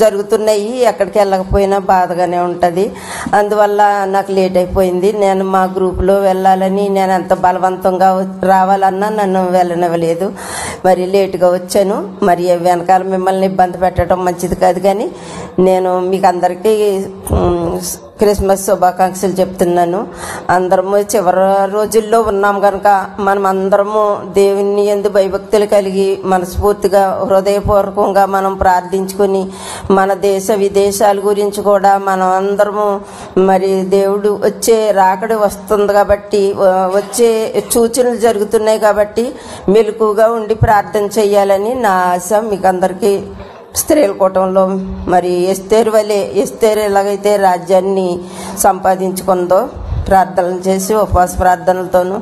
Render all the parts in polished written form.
జరుగుతున్నాయి. ఎక్కడికి వెళ్ళకపోయినా బాధగానే ఉంటుంది. అందువల్ల నాకు లేట్ అయిపోయింది. నేను మా గ్రూపులో వెళ్ళాలని నేను ఎంత బలవంతంగా రావాలన్నా నన్ను వెళ్ళనివ్వలేదు. మరి లేటుగా వచ్చాను. మరి వెనకాల మిమ్మల్ని ఇబ్బంది పెట్టడం మంచిది కాదు, కానీ నేను మీకు అందరికీ క్రిస్మస్ శుభాకాంక్షలు చెప్తున్నాను. అందరము చివరి రోజుల్లో ఉన్నాం కనుక మనం అందరము దేవుని యందు భయభక్తులు కలిగి మనస్ఫూర్తిగా హృదయపూర్వకంగా మనం ప్రార్థించుకొని మన దేశ విదేశాల గురించి కూడా మనం అందరము మరి దేవుడు వచ్చే రాకడ వస్తుంది కాబట్టి, వచ్చే సూచనలు జరుగుతున్నాయి కాబట్టి మెలకుగా ఉండి ప్రార్థన చేయాలని నా ఆశ. మీకు అందరికీ స్త్రీల కూటంలో మరి ఎస్తేరు ఎలాగైతే రాజ్యాన్ని సంపాదించుకుందో ప్రార్థనలు చేసి ఉపవాస ప్రార్థనలతోనూ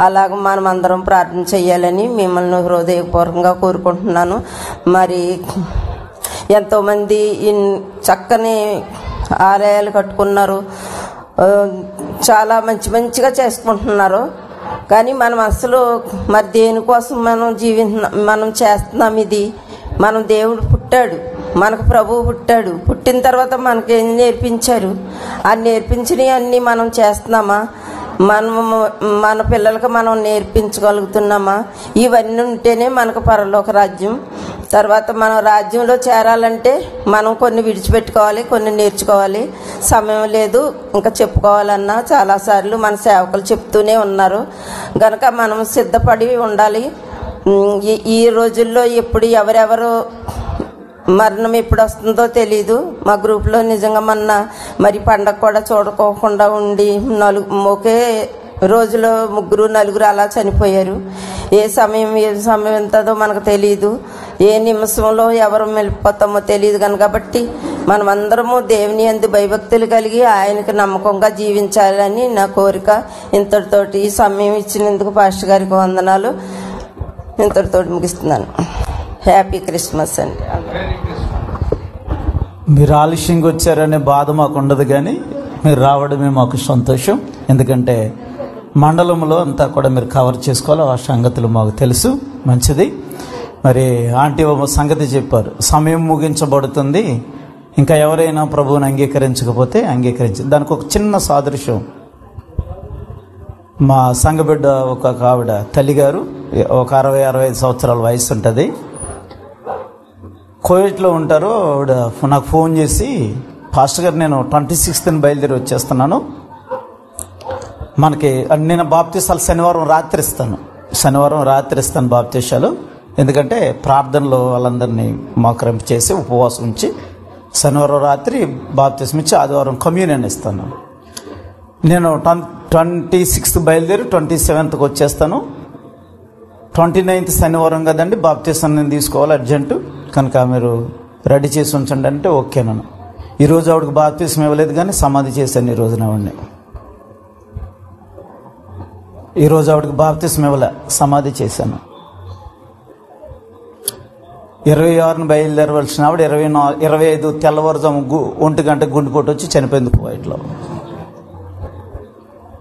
అలాగ మనం అందరం ప్రార్థన చేయాలని మిమ్మల్ని హృదయపూర్వకంగా కోరుకుంటున్నాను. మరి ఎంతోమంది చక్కని ఆలయాలు కట్టుకున్నారు, చాలా మంచిగా చేసుకుంటున్నారు. కానీ మనం అసలు మరి దేనికోసం మనం చేస్తున్నాం? ఇది మనం దేవుడు పుట్టాడు, మనకు ప్రభువు పుట్టాడు. పుట్టిన తర్వాత మనకేం నేర్పించారు? ఆ నేర్పించినవి అన్నీ మనం చేస్తున్నామా? మన పిల్లలకు మనం నేర్పించగలుగుతున్నామా? ఇవన్నీ ఉంటేనే మనకు పరలోక రాజ్యం. తర్వాత మనం రాజ్యంలో చేరాలంటే మనం కొన్ని విడిచిపెట్టుకోవాలి, కొన్ని నేర్చుకోవాలి. సమయం లేదు ఇంకా చెప్పుకోవాలన్నా చాలాసార్లు మన సేవకులు చెప్తూనే ఉన్నారు. కనుక మనం సిద్ధపడి ఉండాలి. ఈ రోజుల్లో ఎప్పుడు ఎవరెవరు మరణం ఎప్పుడు వస్తుందో తెలీదు. మా గ్రూప్లో నిజంగా మరి పండగ కూడా చూడుకోకుండా ఉండి ఒకే రోజులో 3-4 అలా చనిపోయారు. ఏ సమయం ఎంతదో మనకు తెలియదు. ఏ నిమిషంలో ఎవరు వెళ్ళిపోతామో తెలియదు. కాబట్టి మనం అందరము దేవుని యందు భయభక్తులు కలిగి ఆయనకు నమ్మకంగా జీవించాలని నా కోరిక. ఇంతటితోటి ఈ సమయం ఇచ్చినందుకు పాస్టర్ గారికి వందనాలు. ఇంతటితో ముగిస్తున్నాను. హ్యాపీ క్రిస్మస్ అండి. మీరు ఆలస్యంగా వచ్చారనే బాధ మాకు ఉండదు, కానీ మీరు రావడమే మాకు సంతోషం. ఎందుకంటే మండలంలో అంతా కూడా మీరు కవర్ చేసుకోవాలి. ఆ సంగతులు మాకు తెలుసు. మంచిది. మరి ఆంటీ సంగతి చెప్పారు, సమయం ముగించబడుతుంది, ఇంకా ఎవరైనా ప్రభువుని అంగీకరించకపోతే దానికి ఒక చిన్న సాదృశ్యం. మా సంఘబిడ్డ ఒక ఆవిడ తల్లిగారు, ఒక 60-65 సంవత్సరాల వయసు ఉంటుంది, కోవిడ్లో ఉంటారు. ఆవిడ నాకు ఫోన్ చేసి, పాస్టర్ గారు నేను 26th బయలుదేరి వచ్చేస్తున్నాను, మనకి నేను బాప్తీసాలు శనివారం రాత్రి ఇస్తాను బాప్తీసాలు. ఎందుకంటే ప్రార్థనలో వాళ్ళందరినీ మోకరింపు చేసి ఉపవాసం ఉంచి శనివారం రాత్రి బాప్తీసం ఇచ్చి ఆదివారం కమ్యూనియన్ ఇస్తాను. నేను 26th బయలుదేరి 27th వచ్చేస్తాను. 29th శనివారం కదండి, బాప్తీసం నేను తీసుకోవాలి అర్జెంటు, కనుక మీరు రెడీ చేసి ఉంచండి అంటే ఓకేనను. ఈరోజు ఆవిడకి బాప్తీసం ఇవ్వలేదు, కానీ సమాధి చేశాను ఈ రోజున. ఈరోజు ఆవిడకి బాప్తీసం ఇవ్వలే, సమాధి చేశాను. 26న బయలుదేరవలసిన ఆవిడ 25 తెల్లవారుజాము 1 గంట గుండెపోటు వచ్చి చనిపోయింది కువైట్లో.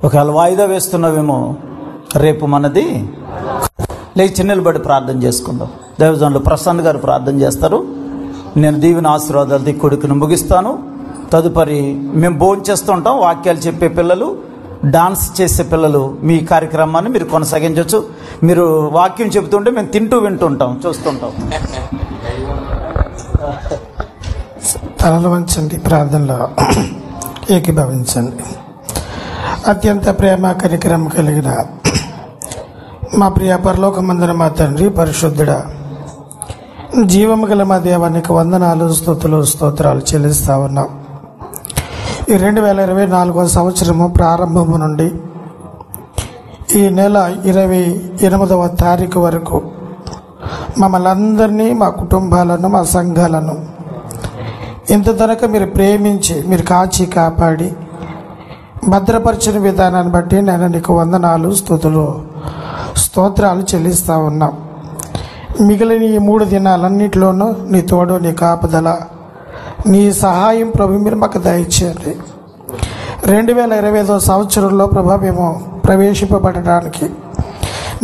ఒకవేళ వాయిదా వేస్తున్నావేమో, రేపు మనది లేచి నిలబడి ప్రార్థన చేసుకుందాం. దైవజనులు ప్రశాంత్ గారు ప్రార్థన చేస్తారు. నేను దీవెన ఆశీర్వాదాలతో కొడుకును ముగిస్తాను. తదుపరి మేము భోజనం చేస్తుంటాం. వాక్యాలు చెప్పే పిల్లలు, డాన్స్ చేసే పిల్లలు మీ కార్యక్రమాన్ని మీరు కొనసాగించవచ్చు. మీరు వాక్యం చెబుతుంటే మేము తింటూ వింటుంటాం, చూస్తుంటాం. తలలు వంచండి, ప్రార్థనలో ఏకీభవించండి. అత్యంత ప్రేమ కనికరం కలిగిన మా ప్రియ పరలోకమందున మా తండ్రి, పరిశుద్ధుడా, జీవము గల మా దేవానికి వందనాలు, స్తుతులు, స్తోత్రాలు చెల్లిస్తా ఉన్నాం. ఈ 2024వ సంవత్సరము ప్రారంభము నుండి ఈ నెల 28వ తారీఖు వరకు మమ్మల్ని అందరినీ, మా కుటుంబాలను, మా సంఘాలను ఇంతవరకు మీరు ప్రేమించి, మీరు కాచి కాపాడి భద్రపరిచిన విధానాన్ని బట్టి నేను నీకు వందనాలు, స్తుతులు, స్తోత్రాలు చెల్లిస్తూ ఉన్నాం. మిగిలిన ఈ 3 దినాలన్నింటిలోనూ నీ తోడు, నీ కాపుదల, నీ సహాయం ప్రభు మీరు మాకు దయచేయండి. 2025వ సంవత్సరంలో ప్రభు మేము ప్రవేశింపబడడానికి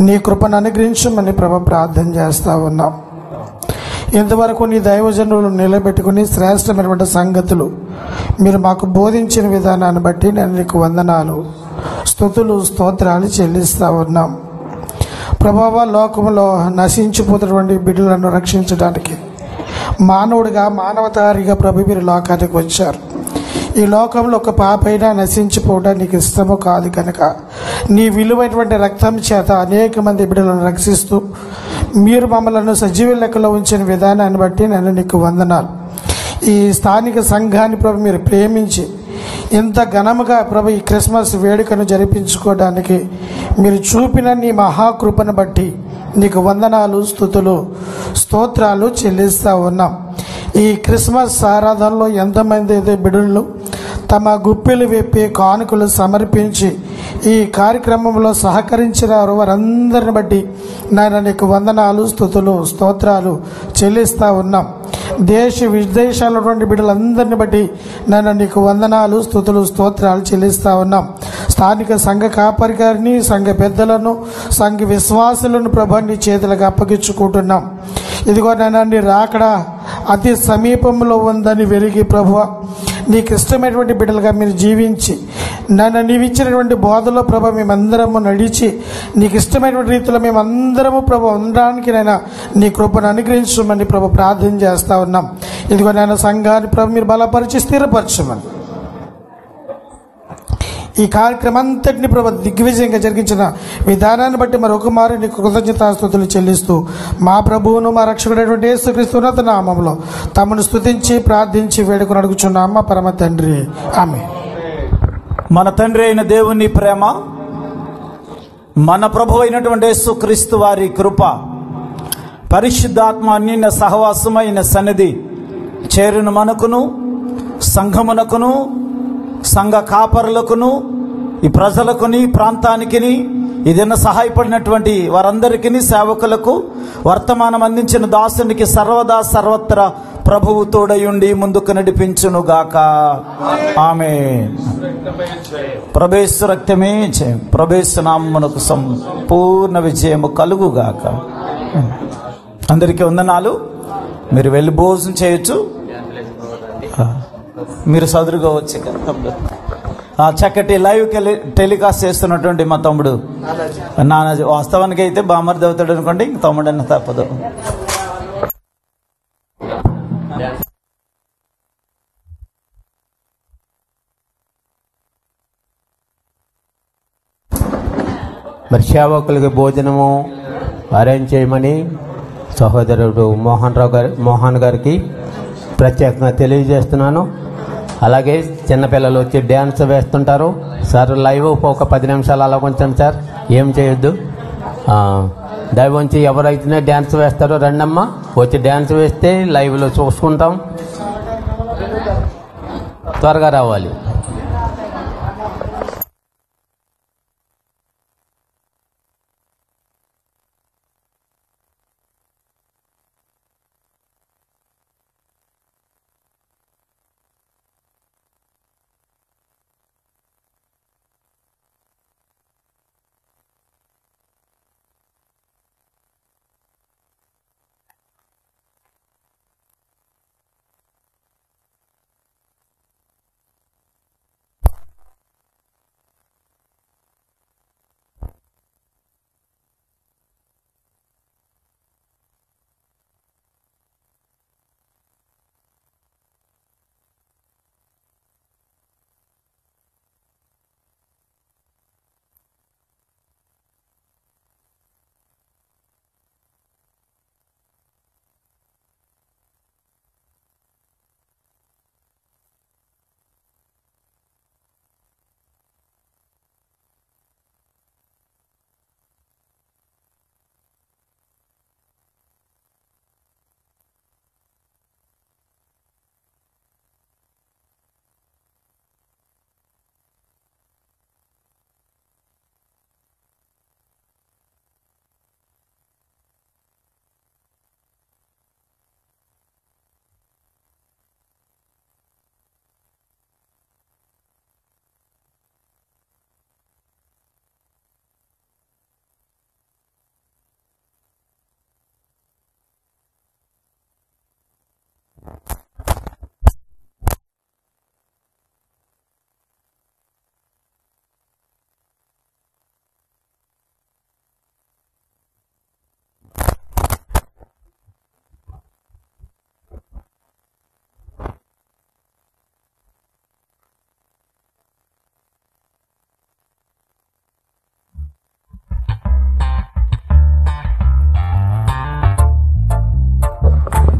నీ కృపను అనుగ్రహించమని ప్రభు ప్రార్థన చేస్తూ ఉన్నాం. ఇంతవరకు నీ దైవజనులు నిలబెట్టుకుని శ్రేష్టమైనటువంటి సంగతులు మీరు మాకు బోధించిన విధానాన్ని బట్టి నేను నీకు వందనాలు, స్తుతులు, స్తోత్రాలు చెల్లిస్తా ఉన్నాం. ప్రభావ, లోకంలో నశించిపోతున్నటువంటి బిడ్డలను రక్షించడానికి మానవుడిగా, మానవతారిగా ప్రభు మీరు లోకానికి వచ్చారు. ఈ లోకంలో ఒక పాపైనా నశించిపోవడం నీకు ఇష్టము కాదు కనుక నీ విలువైనటువంటి రక్తం చేత అనేక మంది బిడ్డలను రక్షిస్తూ మీరు మమ్మల్ని సజీవ లెక్కలో ఉంచిన విధానాన్ని బట్టి నేను నీకు వందనాలు. ఈ స్థానిక సంఘాన్ని ప్రభు మీరు ప్రేమించి ఇంత ఘనముగా ప్రభు ఈ క్రిస్మస్ వేడుకను జరిపించుకోవడానికి మీరు చూపిన నీ మహాకృపను బట్టి నీకు వందనాలు, స్తుతులు, స్తోత్రాలు చెల్లిస్తూ ఉన్నాం. ఈ క్రిస్మస్ ఆరాధనలో ఎంతమంది అయితే బిడ్డలు తమ గుప్పిలు విప్పి కానుకలు సమర్పించి ఈ కార్యక్రమంలో సహకరించినారో వారందరిని బట్టి నేను నీకు వందనాలు, స్తుతులు, స్తోత్రాలు చెల్లిస్తూ ఉన్నాం. దేశ విదేశాల నుండి బిడ్డలందరిని బట్టి నేను నీకు వందనాలు, స్తుతులు, స్తోత్రాలు చెల్లిస్తూ ఉన్నాం. స్థానిక సంఘ కాపరి గారిని, సంఘ పెద్దలను, సంఘ విశ్వాసులను ప్రభు నీ చేతులకు అప్పగించుకుంటున్నాం. ఇదిగో నేను రాకడ అతి సమీపంలో ఉందని వెలిగి ప్రభువా నీకు ఇష్టమైనటువంటి బిడ్డలుగా మీరు జీవించి నన్ను నీవిచ్చినటువంటి బోధలో ప్రభు మేమందరము నడిచి నీకు ఇష్టమైనటువంటి రీతిలో మేమందరము ప్రభు ఉండడానికి నైనా నీ కృపను అనుగ్రహించమని ప్రభు ప్రార్థన చేస్తూ ఉన్నాం. ఇదిగో నేను సంఘాన్ని ప్రభు మీరు బలపరిచి స్థిరపరచమని ఈ కార్యక్రమం అంతటిని ప్రభు దిగ్విజయంగా జరిగించిన విధానాన్ని బట్టి మరొక మారు నీకు కృతజ్ఞతాస్తుతులు చెల్లిస్తూ మా ప్రభువును మా రక్షకుడైనటువంటి యేసుక్రీస్తు ఉన్నత నామములో తమను స్తుతించి ప్రార్థించి వేడుకొని అడుగుచున్నాం మా పరమ తండ్రి, ఆమేన్. మన తండ్రి అయిన దేవుని ప్రేమ, మన ప్రభు అయినటువంటి యేసుక్రీస్తు వారి కృప, పరిశుద్ధాత్మ అన్యోన్య సహవాసమైన సన్నిధి చేరును మనకును, సంఘమునకును, సంఘ కాపరులకును, ఈ ప్రజలకుని, ప్రాంతానికి, ఇదైనా సహాయపడినటువంటి వారందరికీ, సేవకులకు, వర్తమానం అందించిన దాసునికి సర్వదా సర్వత్రా ప్రభువు తోడయుండి ముందుకు నడిపించునుగాక. ఆమేన్. ప్రభేసు రక్తమే జయం, ప్రభేసు నామమునకు సంపూర్ణ విజయము కలుగుగాక. అందరికీ వందనాలు. మీరు వెళ్ళి భోజనం చేయొచ్చు. మీరు సదురుగా వచ్చి చక్కటి లైవ్ టెలికాస్ట్ చేస్తున్నటువంటి మా తమ్ముడు నాన్న, వాస్తవానికి అయితే బామర్ది అవుతాడు అనుకోండి, ఇంక తమ్ముడు అన్న తప్పదు. మరి సేవకులకి భోజనము అరేంజ్ చేయమని సహోదరుడు మోహన్ గారికి ప్రత్యేకంగా తెలియజేస్తున్నాను. అలాగే చిన్నపిల్లలు వచ్చి డ్యాన్స్ వేస్తుంటారు సార్. లైవ్ ఒక 10 నిమిషాలు అలా కొంచెం సార్, ఏం చేయొద్దు. దయవంచి ఎవరైతే డ్యాన్స్ వేస్తారో రండమ్మా, వచ్చి డ్యాన్స్ వేస్తే లైవ్లో చూసుకుంటాం. త్వరగా రావాలి.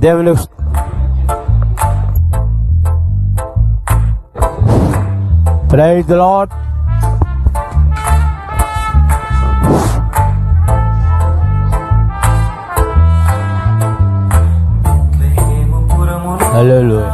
దేవుని ప్రైజ్ ది లార్డ్. హల్లెలూయా.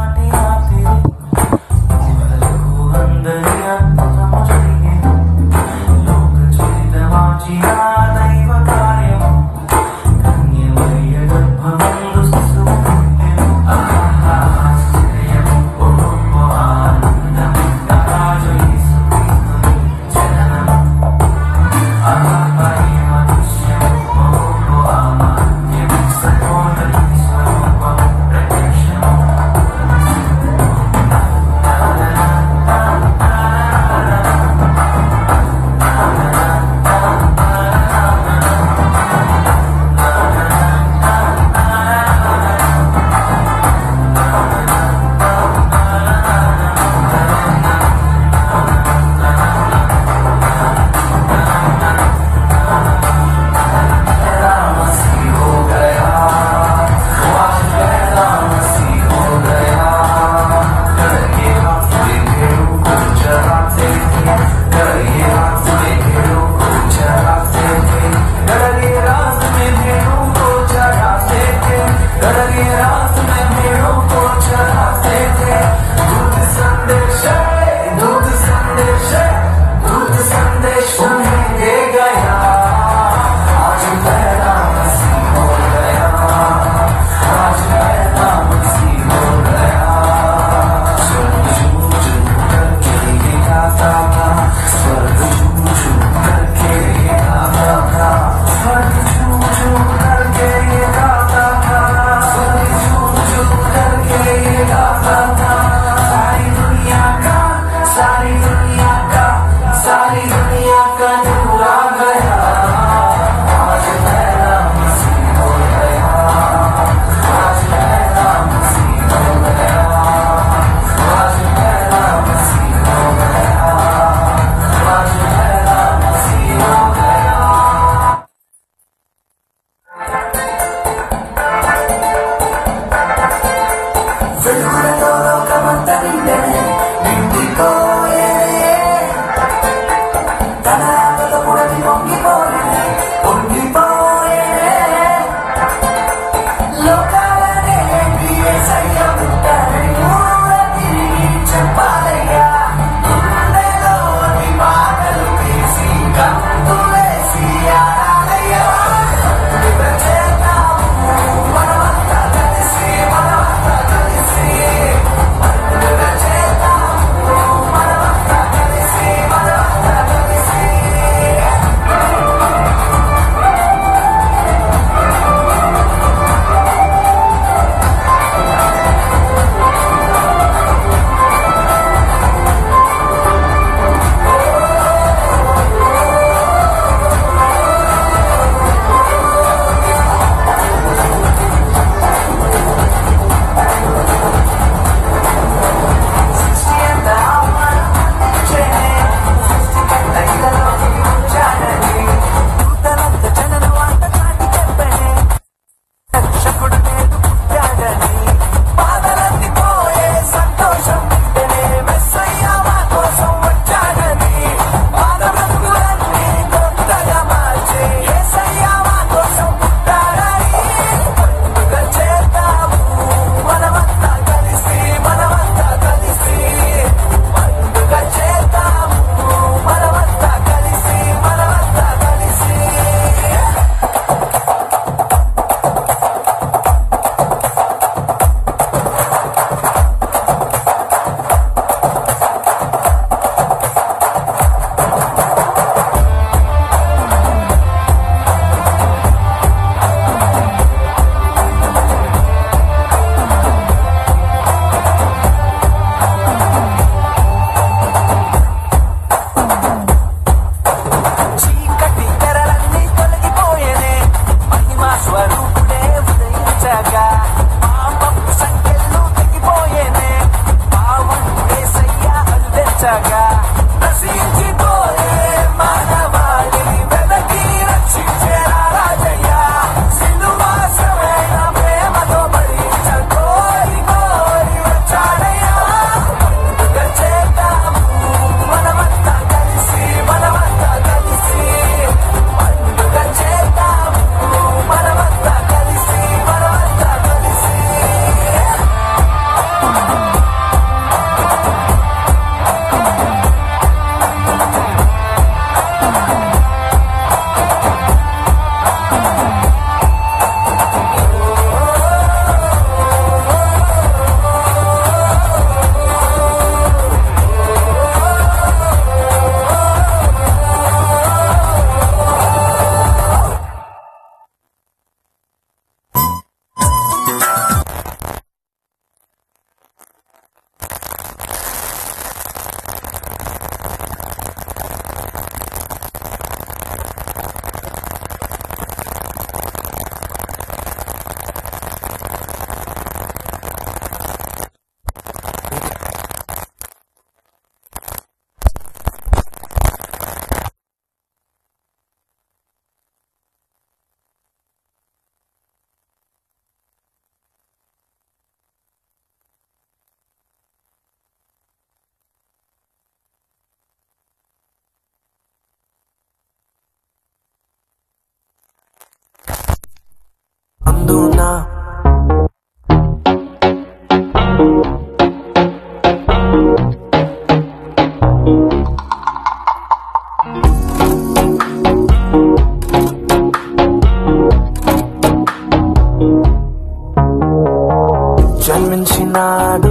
జన్మించినాడు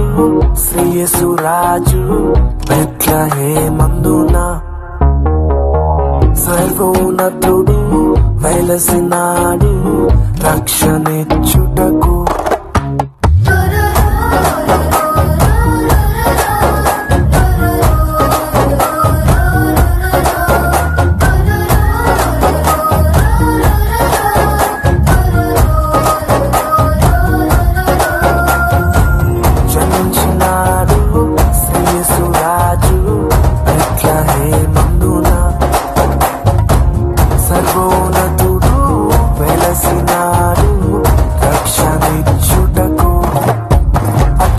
శ్రీయేసు రాజు బెత్లెహేమందున సర్వోన్నతుడు వెలసినాడు రక్షణిచ్చుటకు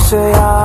say